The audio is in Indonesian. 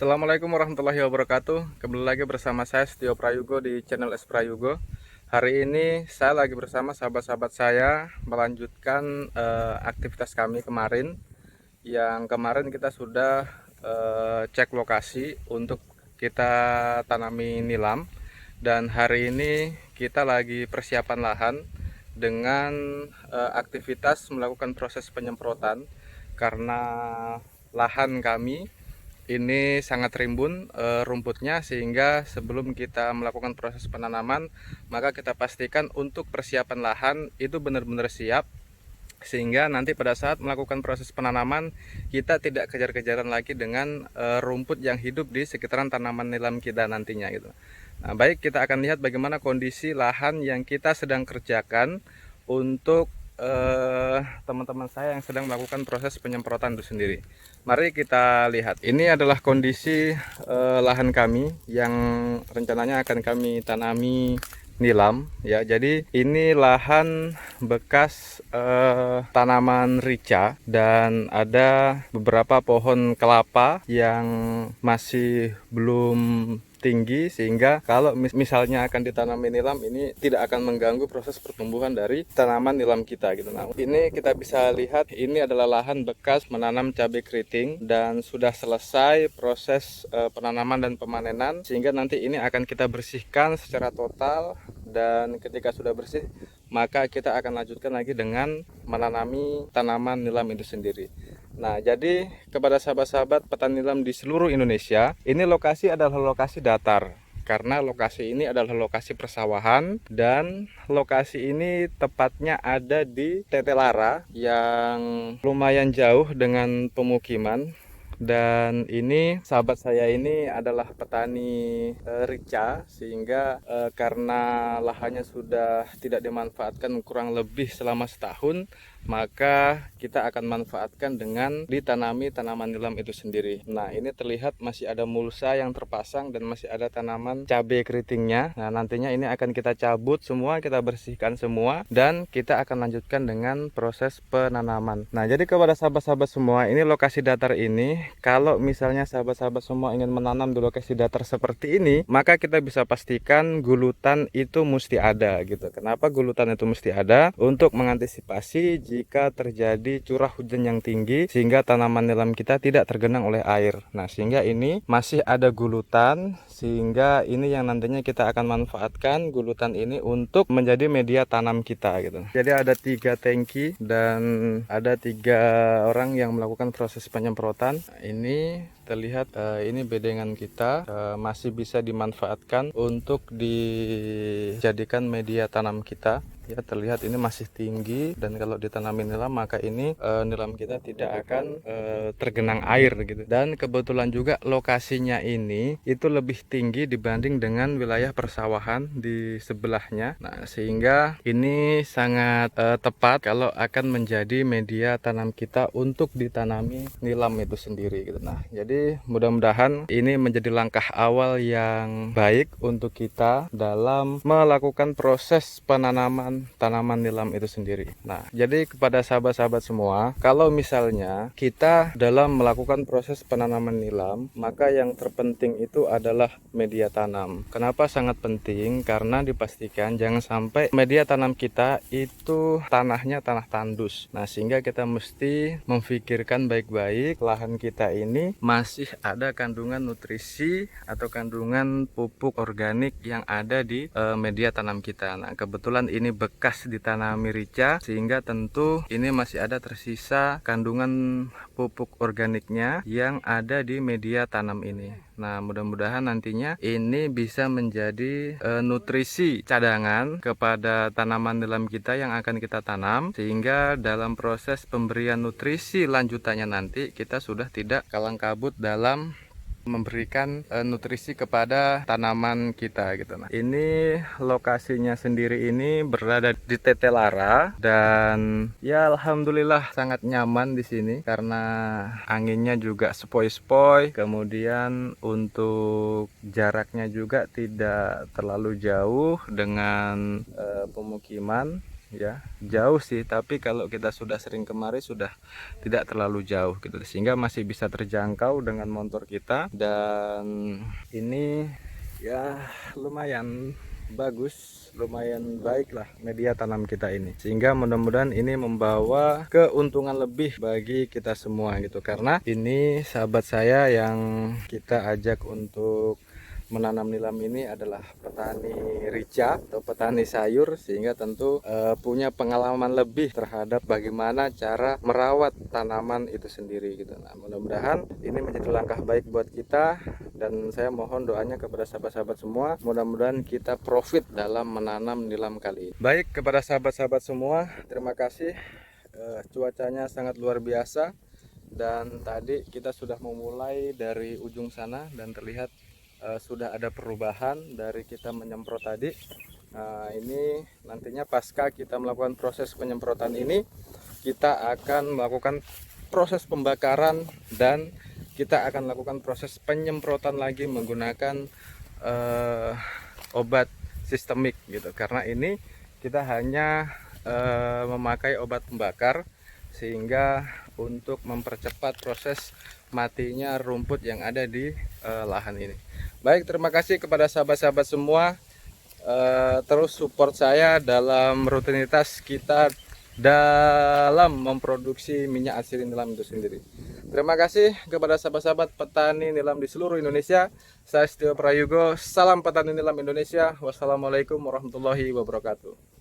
Assalamualaikum warahmatullahi wabarakatuh. Kembali lagi bersama saya Setio Prayogo di channel S Prayogo. Hari ini saya lagi bersama sahabat-sahabat saya melanjutkan aktivitas kami kemarin. Yang kemarin kita sudah cek lokasi untuk kita tanami nilam. Dan hari ini kita lagi persiapan lahan dengan aktivitas melakukan proses penyemprotan karena lahan kami ini sangat rimbun rumputnya, sehingga sebelum kita melakukan proses penanaman maka kita pastikan untuk persiapan lahan itu benar-benar siap, sehingga nanti pada saat melakukan proses penanaman kita tidak kejar-kejaran lagi dengan rumput yang hidup di sekitaran tanaman nilam kita nantinya gitu. Nah, baik, kita akan lihat bagaimana kondisi lahan yang kita sedang kerjakan untuk teman-teman saya yang sedang melakukan proses penyemprotan itu sendiri. Mari kita lihat. Ini adalah kondisi lahan kami yang rencananya akan kami tanami nilam ya. Jadi ini lahan bekas tanaman rica dan ada beberapa pohon kelapa yang masih belum tinggi, sehingga kalau misalnya akan ditanami nilam ini tidak akan mengganggu proses pertumbuhan dari tanaman nilam kita gitu. Nah, ini kita bisa lihat ini adalah lahan bekas menanam cabai keriting dan sudah selesai proses penanaman dan pemanenan, sehingga nanti ini akan kita bersihkan secara total, dan ketika sudah bersih maka kita akan lanjutkan lagi dengan menanami tanaman nilam itu sendiri. Nah, jadi kepada sahabat-sahabat petani nilam di seluruh Indonesia, ini lokasi adalah lokasi datar. Karena lokasi ini adalah lokasi persawahan, dan lokasi ini tepatnya ada di Tetelara yang lumayan jauh dengan pemukiman. Dan ini sahabat saya ini adalah petani rica, sehingga karena lahannya sudah tidak dimanfaatkan kurang lebih selama setahun, maka kita akan manfaatkan dengan ditanami tanaman nilam itu sendiri. Nah, ini terlihat masih ada mulsa yang terpasang dan masih ada tanaman cabai keritingnya. Nah, nantinya ini akan kita cabut semua, kita bersihkan semua, dan kita akan lanjutkan dengan proses penanaman. Nah, jadi kepada sahabat-sahabat semua, ini lokasi datar ini, kalau misalnya sahabat-sahabat semua ingin menanam di lokasi datar seperti ini, maka kita bisa pastikan gulutan itu mesti ada gitu. Kenapa gulutan itu mesti ada? Untuk mengantisipasi jika terjadi curah hujan yang tinggi sehingga tanaman nilam kita tidak tergenang oleh air. Nah, sehingga ini masih ada gulutan, sehingga ini yang nantinya kita akan manfaatkan gulutan ini untuk menjadi media tanam kita gitu. Jadi ada 3 tangki dan ada 3 orang yang melakukan proses penyemprotan. Ini terlihat ini bedengan kita masih bisa dimanfaatkan untuk dijadikan media tanam kita. Ya, terlihat ini masih tinggi, dan kalau ditanami nilam maka ini nilam kita tidak akan tergenang air gitu. Dan kebetulan juga lokasinya ini itu lebih tinggi dibanding dengan wilayah persawahan di sebelahnya. Nah, sehingga ini sangat tepat kalau akan menjadi media tanam kita untuk ditanami nilam itu sendiri gitu. Nah, jadi mudah-mudahan ini menjadi langkah awal yang baik untuk kita dalam melakukan proses penanaman tanaman nilam itu sendiri. Nah, jadi kepada sahabat-sahabat semua, kalau misalnya kita dalam melakukan proses penanaman nilam, maka yang terpenting itu adalah media tanam. Kenapa sangat penting? Karena dipastikan jangan sampai media tanam kita itu tanahnya tanah tandus. Nah, sehingga kita mesti memikirkan baik-baik lahan kita ini masih ada kandungan nutrisi atau kandungan pupuk organik yang ada di media tanam kita. Nah, kebetulan ini bekas ditanami rica, sehingga tentu ini masih ada tersisa kandungan pupuk organiknya yang ada di media tanam ini. Nah, mudah-mudahan nantinya ini bisa menjadi nutrisi cadangan kepada tanaman nilam kita yang akan kita tanam, sehingga dalam proses pemberian nutrisi lanjutannya nanti kita sudah tidak kalang kabut dalam memberikan nutrisi kepada tanaman kita gitu. Nah, ini lokasinya sendiri ini berada di Tetelara, dan ya alhamdulillah sangat nyaman di sini karena anginnya juga sepoi-sepoi, kemudian untuk jaraknya juga tidak terlalu jauh dengan pemukiman. ya. Jauh sih, tapi kalau kita sudah sering kemari sudah tidak terlalu jauh gitu, sehingga masih bisa terjangkau dengan motor kita. Dan ini ya lumayan bagus, lumayan baik lah media tanam kita ini, sehingga mudah-mudahan ini membawa keuntungan lebih bagi kita semua gitu. Karena ini sahabat saya yang kita ajak untuk menanam nilam ini adalah petani rica atau petani sayur, sehingga tentu punya pengalaman lebih terhadap bagaimana cara merawat tanaman itu sendiri gitu. Nah, mudah-mudahan ini menjadi langkah baik buat kita, dan saya mohon doanya kepada sahabat-sahabat semua, mudah-mudahan kita profit dalam menanam nilam kali ini. Baik, kepada sahabat-sahabat semua, terima kasih. Cuacanya sangat luar biasa, dan tadi kita sudah memulai dari ujung sana dan terlihat sudah ada perubahan dari kita menyemprot tadi. Nah, ini nantinya pasca kita melakukan proses penyemprotan ini, kita akan melakukan proses pembakaran dan kita akan lakukan proses penyemprotan lagi menggunakan obat sistemik gitu. Karena ini kita hanya memakai obat pembakar, sehingga untuk mempercepat proses matinya rumput yang ada di lahan ini. Baik, terima kasih kepada sahabat-sahabat semua, terus support saya dalam rutinitas kita dalam memproduksi minyak asiri nilam itu sendiri. Terima kasih kepada sahabat-sahabat petani nilam di seluruh Indonesia. Saya Setio Prayugo, salam petani nilam Indonesia. Wassalamualaikum warahmatullahi wabarakatuh.